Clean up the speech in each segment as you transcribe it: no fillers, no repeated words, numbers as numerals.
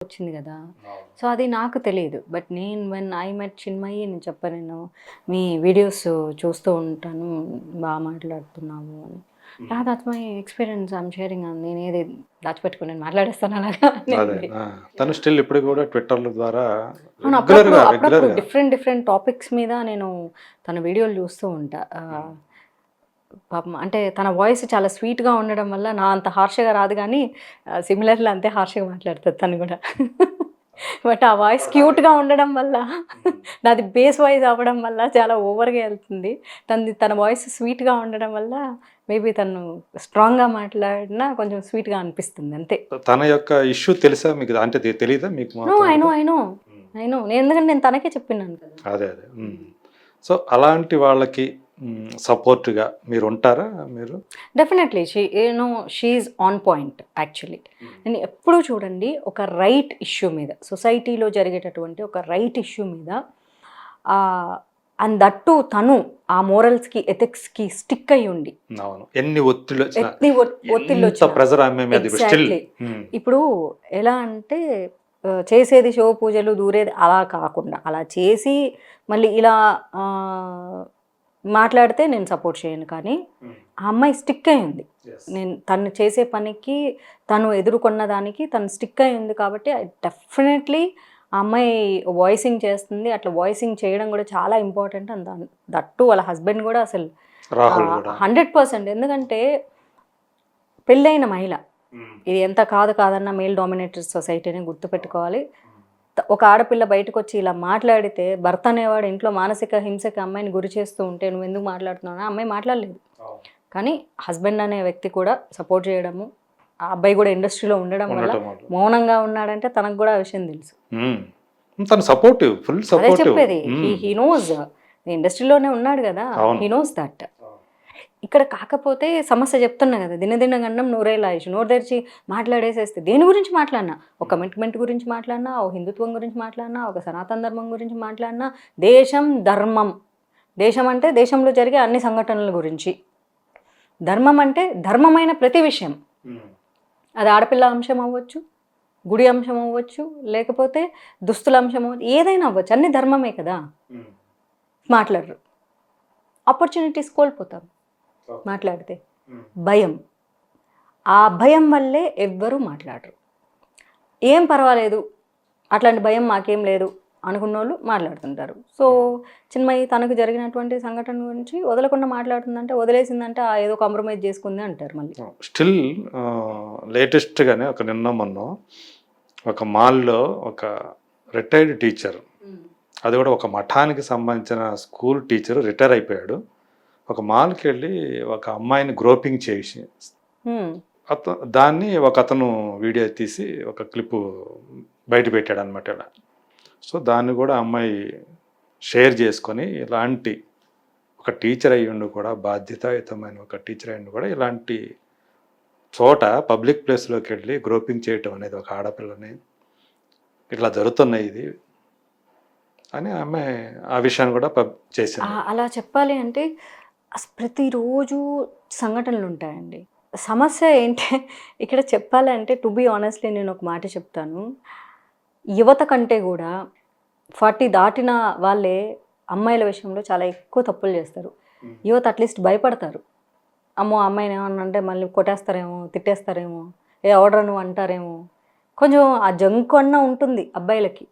వచ్చింది కదా! సో, అది నాకు తెలీదు. బట్ నేను వెన్ ఐ మెట్ చిన్మయి నేను చెప్పా నేను మీ వీడియోస్ చూస్తూ ఉంటాను. మాట్లాడుతున్నావు అని. Yeah! That's my experience I'm sharing అని నేనేది దాచిపెట్టుకొని నేను మాట్లాడేస్తాను అలాగా అదే. అనింది. తను స్టిల్ ఇప్పటికి కూడా ట్విట్టర్‌ల ద్వారా అవును. అప్పుడప్పుడు రెగ్యులర్‌గా డిఫరెంట్ టాపిక్స్ మీద నేను తన వీడియోలు చూస్తూ ఉంటా. పాపం అంటే తన వాయిస్ చాలా స్వీట్‌గా ఉండడం వల్ల నా అంత హార్ష్‌గా రాదు గానీ సిమిలర్‌లీ అంతే హార్ష్‌గా మాట్లాడుతది తను గూడా. బట్ ఆ వాయిస్ క్యూట్‌గా ఉండడం వల్ల నాది బేస్ వాయిస్ అవ్వడం వల్ల చాలా ఓవర్‌గా ఎళ్తుంది. తన వాయిస్ స్వీట్‌గా ఉండడం వల్ల మేబీ తను స్ట్రాంగ్‌గా మాట్లాడినా కొంచెం స్వీట్‌గా అనిపిస్తుంది అంతే. తన యొక్క ఇష్యూ తెలుసా మీకు? అంటే తెలీదా మీకు నో. మొత్తం ఐ నో. వరకు? I know. I know. ఎందుకంటే నేను తనకే చెప్పినాను కదా! అదే. సో, అలాంటి వాళ్ళకి సపోర్ట్‌గా మీరుంటారా మీరు? Definitely. She is on point actually. నేను ఎప్పుడూ చూడండి ఒక రైట్ ఇష్యూ మీద సొసైటీలో జరిగేటటువంటి ఒక రైట్ ఇష్యూ మీద అండ్ దట్ టు తను ఆ మోరల్స్‌కి, ఎథిక్స్‌కి స్టిక్ అయ్యి ఉండి అవును. ఎన్ని ఒత్తిళ్ళొచ్చినా, ఎన్ని ఎంత ఒత్తిళ్ళొచ్చినా ప్రెషర్ ఆమె మీద స్టిల్ ఎగ్జాక్ట్‌లీ. ఇప్పుడు ఎలా అంటే చేసేది శివ పూజలు, దూరేది అలా కాకుండా అలా చేసి మళ్ళీ ఇలా మాట్లాడితే నేను సపోర్ట్ చేయను. కానీ ఆ అమ్మాయి స్టిక్ అయి ఉంది. తను చేసే పనికి, తను ఎదుర్కొన్న దానికి తను స్టిక్ అయి ఉంది కాబట్టి డెఫినెట్లీ ఆ అమ్మాయి వాయిసింగ్ చేస్తుంది. అట్లా వాయిసింగ్ చేయడం కూడా చాలా ఇంపార్టెంట్. అండ్ దట్ టు వాళ్ళ హస్బెండ్ కూడా అసలు రాహుల్ కూడా 100%. ఎందుకంటే పెళ్ళైన మహిళ ఇది ఎంత కాదన్నా మేల్ డామినేటెడ్ సొసైటీని గుర్తుపెట్టుకోవాలి. ఒక ఆడపిల్ల బయటకొచ్చి ఇలా మాట్లాడితే భర్త అనేవాడు ఇంట్లో మానసిక హింసకి అమ్మాయిని గురి చేస్తూ ఉంటే నువ్వు ఎందుకు మాట్లాడుతున్నావు? అమ్మాయి మాట్లాడలేదు. కానీ హస్బెండ్ అనే వ్యక్తి కూడా సపోర్ట్ చేయడము, ఆ అబ్బాయి కూడా ఇండస్ట్రీలో ఉండడం వల్ల మౌనంగా ఉన్నాడంటే తనకు కూడా ఆ విషయం తెలుసు. తను సపోర్టివ్, ఫుల్ అదే సపోర్టివ్. చెప్పేది. హీ నోస్ ఇండస్ట్రీలోనే ఉన్నాడు కదా! He knows that. ఇక్కడ కాకపోతే సమస్య చెప్తున్నా కదా! దినదిన గండం నూరేళ్ళ ఆయుష్. నోరు తెరిచి మాట్లాడేసేస్తే దేని గురించి మాట్లాడినా, ఒక కమిట్మెంట్ గురించి మాట్లాడినా, ఒక హిందుత్వం గురించి మాట్లాడినా, ఒక సనాతన ధర్మం గురించి మాట్లాడినా, దేశం, ధర్మం. దేశం అంటే దేశంలో జరిగే అన్ని సంఘటనల గురించి. ధర్మం అంటే ధర్మమైన ప్రతి విషయం. అది ఆడపిల్ల అంశం అవ్వచ్చు, గుడి అంశం అవ్వచ్చు, లేకపోతే దుస్తుల అంశం అవ్వచ్చు, ఏదైనా అవ్వచ్చు. అన్ని ధర్మమే కదా! మాట్లాడరు. ఆపర్చునిటీస్ కోల్పోతాం మాట్లాడితే. భయం. ఆ భయం వల్లే ఎవ్వరూ మాట్లాడరు. ఏం పర్వాలేదు, అట్లాంటి భయం మాకేం లేదు అనుకున్నోళ్ళు మాట్లాడుతుంటారు. సో, చిన్మయి తనకు జరిగినటువంటి సంఘటన గురించి వదలకుండా మాట్లాడుతుందంటే, వదిలేసిందంటే ఏదో కాంప్రమైజ్ చేసుకుంది అంటారు మళ్ళీ. స్టిల్ లేటెస్ట్‌గానే ఒక నిన్న మొన్న ఒక మాల్‌లో ఒక రిటైర్డ్ టీచర్, అది కూడా ఒక మఠానికి సంబంధించిన స్కూల్ టీచర్ రిటైర్ అయిపోయాడు. ఒక మాల్‌కి వెళ్ళి ఒక అమ్మాయిని గ్రోపింగ్ చేసి దాన్ని ఒక అతను వీడియో తీసి ఒక క్లిప్పు బయట పెట్టాడు అనమాట ఇలా. సో, దాన్ని కూడా అమ్మాయి షేర్ చేసుకొని ఇలాంటి ఒక టీచర్ అయ్యుండి కూడా, బాధ్యతాయుతమైన ఒక టీచర్ అయ్యుండి కూడా ఇలాంటి చోట పబ్లిక్ ప్లేస్లోకి వెళ్ళి గ్రోపింగ్ చేయటం అనేది ఒక ఆడపిల్లని ఇట్లా జరుగుతున్నాయి ఇది అని ఆమె ఆ విషయాన్ని కూడా చేసింది. అలా చెప్పాలి అంటే ప్రతిరోజు సంఘటనలు ఉంటాయండి. సమస్య ఏంటి ఇక్కడ చెప్పాలంటే టు బీ ఆనెస్ట్‌లీ నేను ఒక మాట చెప్తాను. యువత కంటే కూడా 40 దాటిన వాళ్ళే అమ్మాయిల విషయంలో చాలా ఎక్కువ తప్పులు చేస్తారు. యువత అట్లీస్ట్ భయపడతారు. అమ్మో! అమ్మాయిని ఏమన్నా అంటే మళ్ళీ కొట్టేస్తారేమో, తిట్టేస్తారేమో, ఎవడ్రా నువ్వు అంటారేమో. కొంచెం ఆ జంకు అన్న ఉంటుంది అబ్బాయిలకి.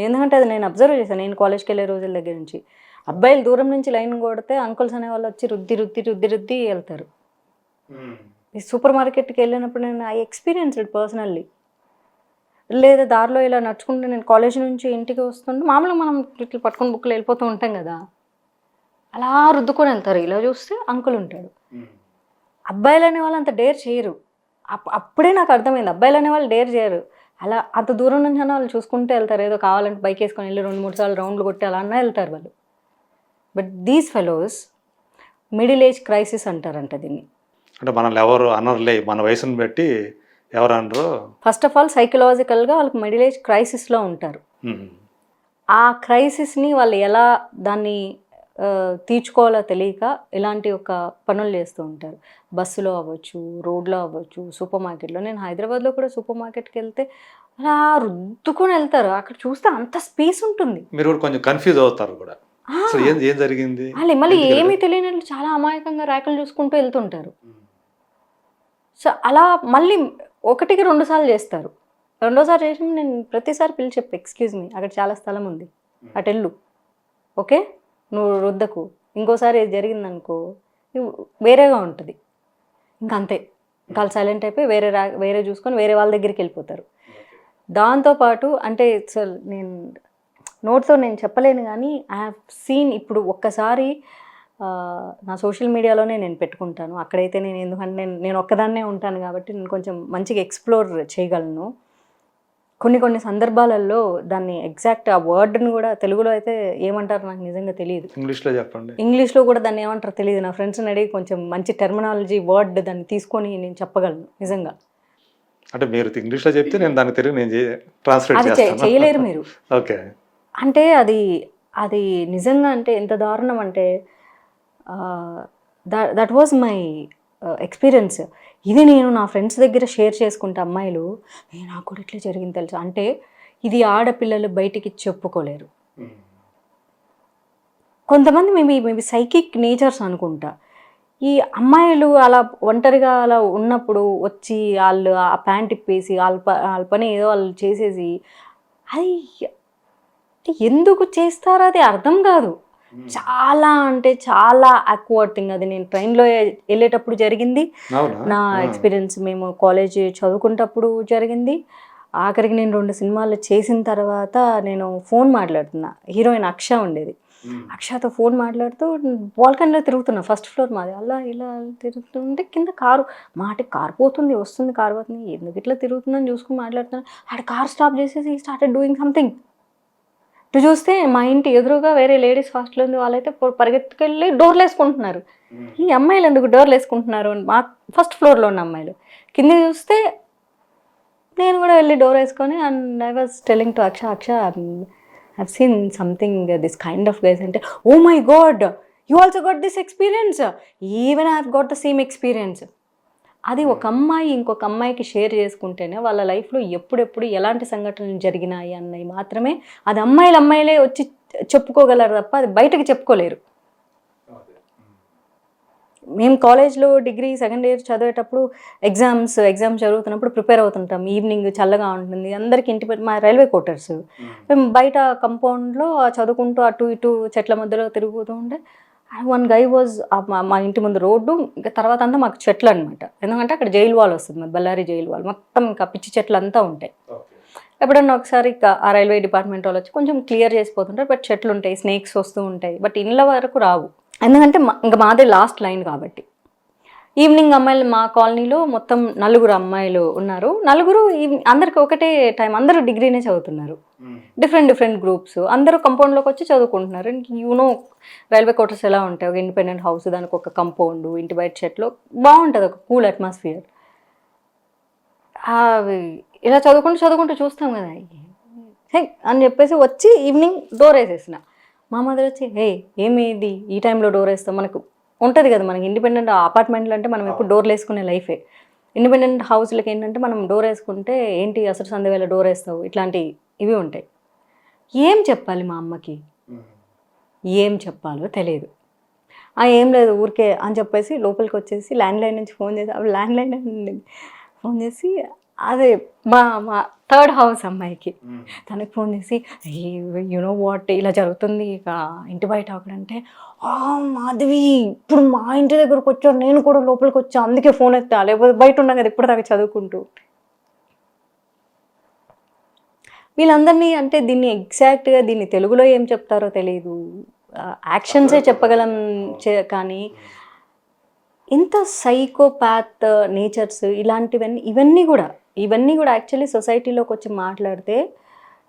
ఎందుకంటే అది నేను అబ్జర్వ్ చేశాను. నేను కాలేజ్కి వెళ్ళే రోజుల దగ్గర నుంచి. అబ్బాయిలు దూరం నుంచి లైన్ కొడితే అంకుల్స్ అనేవాళ్ళు వచ్చి రుద్ది వెళ్తారు. ఈ సూపర్ మార్కెట్‌కి వెళ్ళినప్పుడు నేను ఐ ఎక్స్‌పీరియన్స్‌డ్ పర్సనల్లీ. లేదా దారిలో ఇలా నడుచుకుంటూ నేను కాలేజ్ నుంచి ఇంటికి వస్తుంటే మామూలుగా మనం ఇట్లా పట్టుకొని బుక్‌లు వెళ్ళిపోతూ ఉంటాం కదా! అలా రుద్దుకొని వెళ్తారు. ఇలా చూస్తే అంకుల్ ఉంటాడు. అబ్బాయిలు అనేవాళ్ళు అంత డేర్ చేయరు. అప్పుడే నాకు అర్థమైంది. అబ్బాయిలు అనేవాళ్ళు డేర్ చేయరు. అలా అంత దూరం నుంచి అన్నా వాళ్ళు చూసుకుంటూ వెళ్తారు. ఏదో కావాలంటే బైక్ వేసుకొని వెళ్ళి 2, 3 సార్లు రౌండ్లు కొట్టి అలా అన్నా వెళ్తారు వాళ్ళు. But these fellows middle age crisis అంటారంట దీన్ని. అంటే మనల్ని ఎవరు అనరులే, మన వయసును బట్టి ఎవరు అనరు. ఫస్ట్ ఆఫ్ ఆల్ సైకలాజికల్‌గా వాళ్ళకి మిడిల్ ఏజ్ క్రైసిస్‌లో ఉంటారు. ఆ క్రైసిస్‌ని వాళ్ళు ఎలా దాన్ని తీర్చుకోవాలో తెలియక ఇలాంటి ఒక పనులు చేస్తూ ఉంటారు. బస్సులో అవ్వచ్చు, రోడ్లో అవ్వచ్చు, సూపర్ మార్కెట్‌లో. నేను హైదరాబాద్‌లో కూడా సూపర్ మార్కెట్‌కి వెళ్తే అలా రుద్దుకొని వెళ్తారు. అక్కడ చూస్తే అంత స్పేస్ ఉంటుంది. మీరు కూడా కొంచెం కన్ఫ్యూజ్ అవుతారు కూడా. అసలు ఏం ఏం జరిగింది? మళ్ళీ ఎందుకు ఏమీ వెళ్ళారు? తెలియనట్లు చాలా అమాయకంగా ర్యాకులు చూసుకుంటూ వెళ్తుంటారు. సో అలా మళ్ళీ ఒకటికి 2 సార్లు చేస్తారు. రెండోసారి చేసినప్పుడు నేను ప్రతిసారి పిలిచి చెప్పా, ఎక్స్క్యూజ్ మీ, అక్కడ చాలా స్థలం ఉంది, అటెళ్ళు, ఓకే, నువ్వు రుద్దకు, ఇంకోసారి ఇది జరిగిందనుకో వేరేగా ఉంటుంది. ఇంకంతే, ఇంకా సైలెంట్ అయిపోయి వేరే చూసుకొని వేరే వాళ్ళ దగ్గరికి వెళ్ళిపోతారు. దాంతోపాటు అంటే అసలు నేను నోట్తో నేను చెప్పలేను, కానీ ఐ హ్యావ్ సీన్ ఇప్పుడు ఒక్కసారి నా సోషల్ మీడియాలోనే నేను పెట్టుకుంటాను. అక్కడైతే నేను ఎందుకంటే నేను ఒక్కదాన్నే ఉంటాను కాబట్టి నేను కొంచెం మంచిగా ఎక్స్ప్లోర్ చేయగలను. కొన్ని సందర్భాలలో దాన్ని ఎగ్జాక్ట్ ఆ వర్డ్ని కూడా తెలుగులో అయితే ఏమంటారు నాకు నిజంగా తెలియదు. ఇంగ్లీష్లో చెప్పండి. ఇంగ్లీష్లో కూడా దాన్ని ఏమంటారో తెలియదు. నా ఫ్రెండ్స్ని అడిగి కొంచెం మంచి టెర్మినాలజీ వర్డ్ దాన్ని తీసుకొని నేను చెప్పగలను నిజంగా. అంటే మీరు ఇంగ్లీష్లో చెప్తే నేను దాన్ని తెలుగు నేను ట్రాన్స్లేట్ అది చేస్తాను. చేయలేరు మీరు. ఓకే. అంటే అది నిజంగా అంటే ఎంత దారుణం అంటే దట్ వాజ్ మై ఎక్స్పీరియన్స్. ఇది నేను నా ఫ్రెండ్స్ దగ్గర షేర్ చేసుకుంటే అమ్మాయిలు, నాకు కూడా ఇట్లా జరిగింది తెలుసా అంటే, ఇది ఆడపిల్లలు బయటికి చెప్పుకోలేరు. కొంతమంది మేబీ సైకిక్ నేచర్స్ అనుకుంటా. ఈ అమ్మాయిలు అలా ఒంటరిగా అలా ఉన్నప్పుడు వచ్చి వాళ్ళు ఆ ప్యాంట్ ఇప్పేసి వాళ్ళ పని ఏదో వాళ్ళు చేసేసి, అది ఎందుకు చేస్తారో అది అర్థం కాదు. చాలా అంటే చాలా ఆక్వర్డ్ థింగ్ అది. నేను ట్రైన్లో వెళ్ళేటప్పుడు జరిగింది నా ఎక్స్పీరియన్స్. మేము కాలేజ్ చదువుకునేటప్పుడు జరిగింది. ఆఖరికి నేను 2 సినిమాలు చేసిన తర్వాత నేను ఫోన్ మాట్లాడుతున్నా, హీరోయిన్ అక్ష ఉండేది, అక్షతో ఫోన్ మాట్లాడుతూ బాల్కనీలో తిరుగుతున్నా, ఫస్ట్ ఫ్లోర్ మాది. అలా ఇలా తిరుగుతుంటే కింద కారు కారు పోతుంది వస్తుంది, కారు పోతుంది, ఎందుకు ఇట్లా తిరుగుతుందని చూసుకుని మాట్లాడుతున్నా. ఆడ కార్ స్టాప్ చేసేసి స్టార్టెడ్ డూయింగ్ సంథింగ్. ఇటు చూస్తే మా ఇంటి ఎదురుగా వేరే లేడీస్ హాస్టల్ ఉంది, వాళ్ళైతే పరిగెత్తుకెళ్ళి డోర్లు వేసుకుంటున్నారు. ఈ అమ్మాయిలు ఎందుకు డోర్లు వేసుకుంటున్నారు? మా ఫస్ట్ ఫ్లోర్లో ఉన్న అమ్మాయిలు. కింద చూస్తే నేను కూడా వెళ్ళి డోర్ వేసుకొని, and I was telling to Aksha I've seen something this kind of guys అంటే, oh my god, you also got this experience, even I've got the same experience. అది ఒక అమ్మాయి ఇంకొక అమ్మాయికి షేర్ చేసుకుంటేనే వాళ్ళ లైఫ్లో ఎప్పుడెప్పుడు ఎలాంటి సంఘటనలు జరిగినాయి అన్నవి మాత్రమే అది అమ్మాయిలే వచ్చి చెప్పుకోగలరు తప్ప అది బయటకు చెప్పుకోలేరు. మేము కాలేజ్లో డిగ్రీ సెకండ్ ఇయర్ చదివేటప్పుడు ఎగ్జామ్స్ చదువుతున్నప్పుడు ప్రిపేర్ అవుతుంటాం. ఈవినింగ్ చల్లగా ఉంటుంది, అందరికి ఇంటి మా రైల్వే క్వార్టర్స్, మేము బయట కంపౌండ్లో చదువుకుంటూ అటు ఇటు చెట్ల మధ్యలో తిరుగుతూ ఉంటే వన్ గై వాజ్ మా ఇంటి ముందు రోడ్డు, ఇంకా తర్వాత అంతా మాకు చెట్లు అనమాట. ఎందుకంటే అక్కడ జైలు వాల్ వస్తుంది, మాది బళ్ళారి జైలు వాల్, మొత్తం ఇంకా పిచ్చి చెట్లు అంతా ఉంటాయి. ఎప్పుడన్నా ఒకసారి ఆ రైల్వే డిపార్ట్మెంట్ వాళ్ళు వచ్చి కొంచెం క్లియర్ చేసిపోతుంటారు, బట్ చెట్లు ఉంటాయి, స్నేక్స్ వస్తూ ఉంటాయి, బట్ ఇండ్ల వరకు రావు. ఎందుకంటే ఇంకా మాదే లాస్ట్ లైన్ కాబట్టి. ఈవినింగ్ అమ్మాయిలు మా కాలనీలో మొత్తం 4 అమ్మాయిలు ఉన్నారు. 4 అందరికి ఒకటే టైం, అందరూ డిగ్రీనే చదువుతున్నారు, డిఫరెంట్ గ్రూప్స్, అందరూ కంపౌండ్లోకి వచ్చి చదువుకుంటున్నారు. యూనో రైల్వే క్వార్టర్స్ ఎలా ఉంటాయి, ఒక ఇండిపెండెంట్ హౌస్, దానికి ఒక కంపౌండ్, ఇంటి బయట చెట్లు, బాగుంటుంది, ఒక కూల్ అట్మాస్ఫియర్. ఇలా చదువుకుంటూ చూస్తాం కదా, హే అని చెప్పేసి వచ్చి ఈవినింగ్ డోర్ వేసేసిన. మా మదర్ వచ్చి, హే ఏమేది ఈ టైంలో డోర్ వేస్తాం, మనకు ఉంటుంది కదా, మనకి ఇండిపెండెంట్ అపార్ట్మెంట్లు అంటే మనం ఎప్పుడు డోర్లు వేసుకునే లైఫే. ఇండిపెండెంట్ హౌస్లకి ఏంటంటే మనం డోర్ వేసుకుంటే ఏంటి అసలు సందేవేళ డోర్ వేస్తావు, ఇట్లాంటి ఇవి ఉంటాయి. ఏం చెప్పాలి మా అమ్మకి, ఏం చెప్పాలో తెలియదు. ఏం లేదు ఊరికే అని చెప్పేసి లోపలికి వచ్చేసి ల్యాండ్లైన్ నుంచి ఫోన్ చేసి, అప్పుడు ల్యాండ్లైన్ ఫోన్ చేసి, అదే మా 3rd హౌస్ అమ్మాయికి, తనకి ఫోన్ చేసి, యూనో వాట్ ఇలా జరుగుతుంది ఇక ఇంటి బయట అక్కడంటే, మాధవి ఇప్పుడు మా ఇంటి దగ్గరకు వచ్చాను, నేను కూడా లోపలికి వచ్చా, అందుకే ఫోన్ ఎత్తా, లేకపోతే బయట ఉన్నా కదా ఇప్పటిదాకా చదువుకుంటూ. వీళ్ళందరినీ అంటే దీన్ని ఎగ్జాక్ట్గా దీన్ని తెలుగులో ఏం చెప్తారో తెలియదు, యాక్షన్సే చెప్పగలం కానీ ఇంత సైకోపాత్ నేచర్స్ ఇవన్నీ కూడా యాక్చువల్లీ సొసైటీలోకి వచ్చి మాట్లాడితే,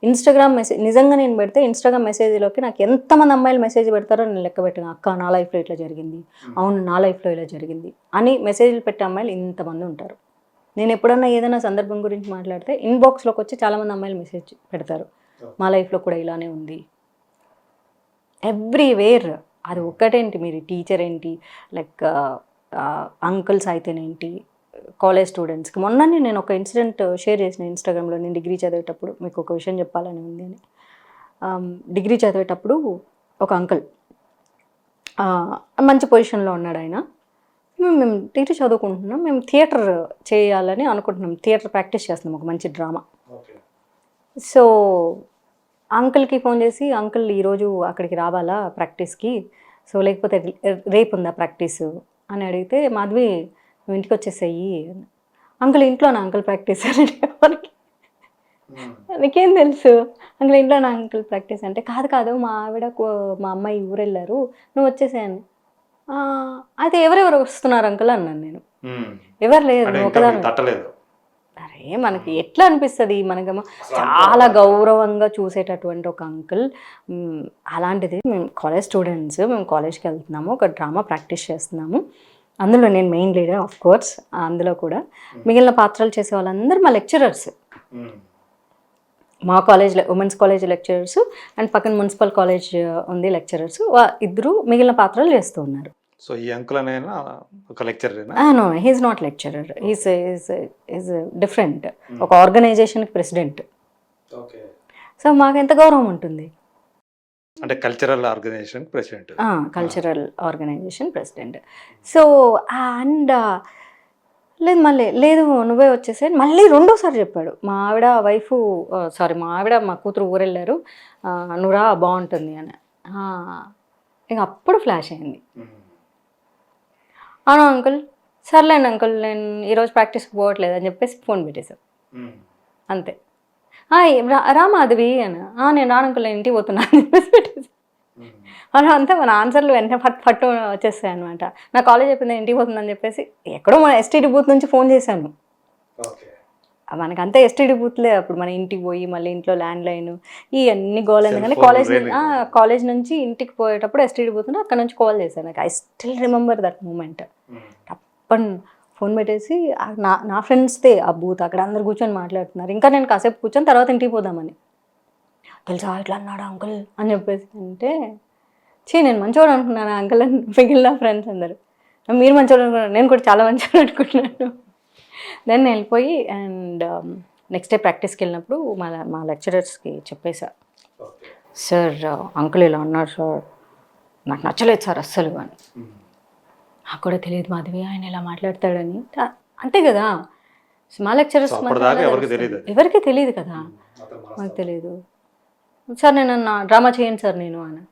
ఇన్స్టాగ్రామ్ మెసేజ్ నిజంగా నేను పెడితే ఇన్స్టాగ్రామ్ మెసేజ్లోకి నాకు ఎంతమంది అమ్మాయిలు మెసేజ్ పెడతారో నేను లెక్క పెట్టాను. అక్క నా లైఫ్లో ఇట్లా జరిగింది, అవును నా లైఫ్లో ఇలా జరిగింది అని మెసేజ్లు పెట్టే అమ్మాయిలు ఇంతమంది ఉంటారు. నేను ఎప్పుడన్నా ఏదైనా సందర్భం గురించి మాట్లాడితే ఇన్బాక్స్లోకి వచ్చి చాలామంది అమ్మాయిలు మెసేజ్ పెడతారు, మా లైఫ్లో కూడా ఇలానే ఉంది, ఎవ్రీవేర్. అది ఒక్కటేంటి, మీరు టీచర్ ఏంటి, లైక్ అంకుల్స్ అయితేనేంటి, కాలేజ్ స్టూడెంట్స్కి. మొన్ననే నేను ఒక ఇన్సిడెంట్ షేర్ చేసిన ఇన్స్టాగ్రామ్లో, నేను డిగ్రీ చదివేటప్పుడు. మీకు ఒక విషయం చెప్పాలని ఉంది అని. డిగ్రీ చదివేటప్పుడు ఒక అంకుల్ మంచి పొజిషన్లో ఉన్నాడు ఆయన. మేము డిగ్రీ చదువుకుంటున్నాం, మేము థియేటర్ చేయాలని అనుకుంటున్నాం, థియేటర్ ప్రాక్టీస్ చేస్తున్నాం, ఒక మంచి డ్రామా. సో అంకుల్కి ఫోన్ చేసి, అంకుల్ ఈరోజు అక్కడికి రావాలా ప్రాక్టీస్కి, సో లేకపోతే రేపు ఉందా ప్రాక్టీసు అని అడిగితే, మాధవి నువ్వు ఇంటికి వచ్చేసేయి. అంకుల్ ఇంట్లోనా అంకుల్ ప్రాక్టీస్ అని మనకి నీకేం తెలుసు, అంకుల్ ఇంట్లోనా అంకుల్ ప్రాక్టీస్ అంటే, కాదు కాదు మా ఆవిడ మా అమ్మాయి ఊరు వెళ్ళారు, నువ్వు వచ్చేసేయని. అయితే ఎవరెవరు వస్తున్నారు అంకుల్ అన్నాను నేను. ఎవరు లేదు, నువ్వు ఒకదాని. తట్టలేదు. అరే మనకి ఎట్లా అనిపిస్తుంది, మనకేమో చాలా గౌరవంగా చూసేటటువంటి ఒక అంకుల్. అలాంటిది మేము కాలేజ్ స్టూడెంట్స్, మేము కాలేజ్కి వెళ్తున్నాము, ఒక డ్రామా ప్రాక్టీస్ చేస్తున్నాము, అందులో నేను మెయిన్ లీడర్ ఆఫ్ కోర్స్. అందులో కూడా మిగిలిన పాత్రలు చేసే వాళ్ళందరూ మా లెక్చరర్స్, మా కాలేజ్లో ఉమెన్స్ కాలేజ్ లెక్చరర్స్ అండ్ పక్కన మున్సిపల్ కాలేజ్ ఉంది లెక్చరర్స్, ఇద్దరు మిగిలిన పాత్రలు చేస్తూ ఉన్నారు. సో ఈ అంకుల్ అనేనా ఒక lecturer? No, he's not lecturer, is different, ఒక ఆర్గనైజేషన్కి ప్రెసిడెంట్. సో మాకు ఎంత గౌరవం ఉంటుంది. అంటే cultural organisation president. Cultural organisation president. So and లేదు, మళ్ళీ లేదు నువ్వే వచ్చేసే మళ్ళీ రెండోసారి చెప్పాడు. మా ఆవిడ వైఫ్ మా ఆవిడ మా కూతురు ఊరెళ్ళారు, నువ్వు రా బాగుంటుంది అని. ఇక అప్పుడు ఫ్లాష్ అయింది. అవును అంకుల్, సర్లేండి అంకుల్, నేను ఈరోజు ప్రాక్టీస్కి పోవట్లేదు అని చెప్పేసి ఫోన్ పెట్టేశాను అంతే. రా మాధవి అని, నేను రాను అంకుల్, నేను ఇంటికి పోతున్నా అని చెప్పేసి పెట్టేసాను. అలా అంతే, మన ఆన్సర్లు వెంటనే పట్టు వచ్చేస్తాయి అనమాట. నా కాలేజ్ చెప్పింది ఇంటికి పోతుందని చెప్పేసి ఎక్కడో మన ఎస్టీడీ బూత్ నుంచి ఫోన్ చేశాను. మనకంతా ఎస్టీడీ బూత్లే అప్పుడు, మన ఇంటికి పోయి మళ్ళీ ఇంట్లో ల్యాండ్ లైన్ ఇవన్నీ గోల్ అయింది. కానీ కాలేజ్ నుంచి ఇంటికి పోయేటప్పుడు ఎస్టీడీ బూత్ అక్కడ నుంచి కాల్ చేశాను. నాకు I still remember that moment. తప్పని ఫోన్ పెట్టేసి, నా ఫ్రెండ్స్దే ఆ బూత్, అక్కడ అందరు కూర్చొని మాట్లాడుతున్నారు. ఇంకా నేను కాసేపు కూర్చొని తర్వాత ఇంటికి పోదామని, తెలుసా ఇట్లా అన్నాడు అంకుల్ అని చెప్పేసి అంటే, నేను మంచివాడు అనుకున్నాను అంకుల్ అని మిగిలిన ఫ్రెండ్స్ అందరు, మీరు మంచివాడు అనుకున్నారు, నేను కూడా చాలా మంచివాడు అనుకుంటున్నాను. దెన్ వెళ్ళిపోయి అండ్ నెక్స్ట్ డే ప్రాక్టీస్కి వెళ్ళినప్పుడు మా లెక్చరర్స్కి చెప్పేశా, సార్ అంకుల్ ఇలా అన్నారు సార్, నాకు నచ్చలేదు సార్ అస్సలు అని. నాకు కూడా తెలియదు మాధవి ఆయన ఇలా మాట్లాడతాడని. అంతే కదా, మా లెక్చరర్స్ ఎవరికి తెలియదు కదా, మాకు తెలియదు. సార్ నేను డ్రామా చేయండి సార్ నేను అని.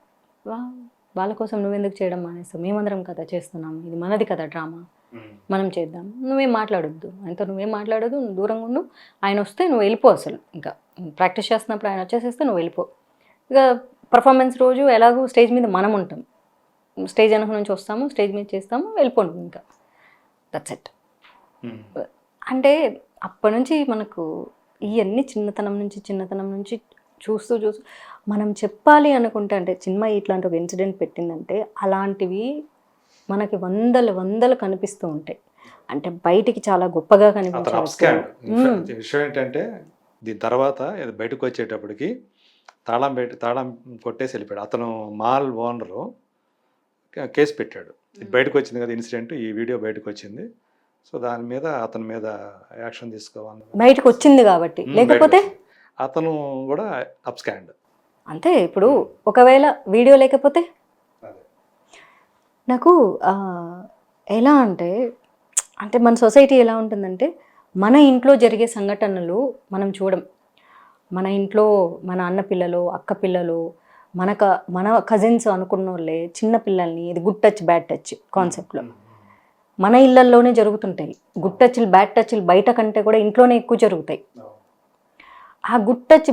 వాళ్ళ కోసం నువ్వెందుకు చేయడం మానేస్తావు, మేమందరం కదా చేస్తున్నాము, ఇది మనది కదా డ్రామా, మనం చేద్దాం, నువ్వేం మాట్లాడొద్దు ఆయనతో, నువ్వేం మాట్లాడొద్దు, నువ్వు దూరంగా ఉండు, ఆయన వస్తే నువ్వు వెళ్ళిపో, అసలు ఇంకా ప్రాక్టీస్ చేస్తున్నప్పుడు ఆయన వచ్చేసేస్తే నువ్వు వెళ్ళిపో. ఇక పర్ఫార్మెన్స్ రోజు ఎలాగో స్టేజ్ మీద మనం ఉంటాం, స్టేజ్ వెనక నుంచి వస్తాము, స్టేజ్ మీద చేస్తాము, వెళ్ళిపోండి, ఇంకా దట్స్ ఇట్. అంటే అప్పటి నుంచి మనకు ఇవన్నీ చిన్నతనం నుంచి చూస్తూ మనం చెప్పాలి అనుకుంటే, అంటే చిన్మయి ఇట్లాంటి ఒక ఇన్సిడెంట్ పెట్టిందంటే అలాంటివి మనకి వందలు కనిపిస్తూ ఉంటాయి. అంటే బయటికి చాలా గొప్పగా కనిపించాలి. విషయం ఏంటంటే, దీని తర్వాత బయటకు వచ్చేటప్పటికి తాళం కొట్టేసి వెళ్ళిపోయాడు. అతను మాల్ ఓనరు కేసు పెట్టాడు. బయటకు వచ్చింది కదా ఇన్సిడెంట్, ఈ వీడియో బయటకు వచ్చింది, సో దాని మీద అతని మీద యాక్షన్ తీసుకోవాలి. బయటకు వచ్చింది కాబట్టి, లేకపోతే అతను కూడా అబ్స్కాండ్. అంతే. ఇప్పుడు ఒకవేళ వీడియో లేకపోతే, నాకు ఎలా అంటే మన సొసైటీ ఎలా ఉంటుందంటే, మన ఇంట్లో జరిగే సంఘటనలు మనం చూడం. మన ఇంట్లో మన అన్న పిల్లలు, అక్క పిల్లలు, మన కజిన్స్ అనుకున్న వాళ్ళే చిన్న పిల్లల్ని, ఇది గుడ్ టచ్ బ్యాడ్ టచ్ కాన్సెప్ట్లో మన ఇళ్ళల్లోనే జరుగుతుంటాయి. గుడ్ టచ్లు బ్యాడ్ టచ్లు బయట కంటే కూడా ఇంట్లోనే ఎక్కువ జరుగుతాయి. ఆ గుడ్ టచ్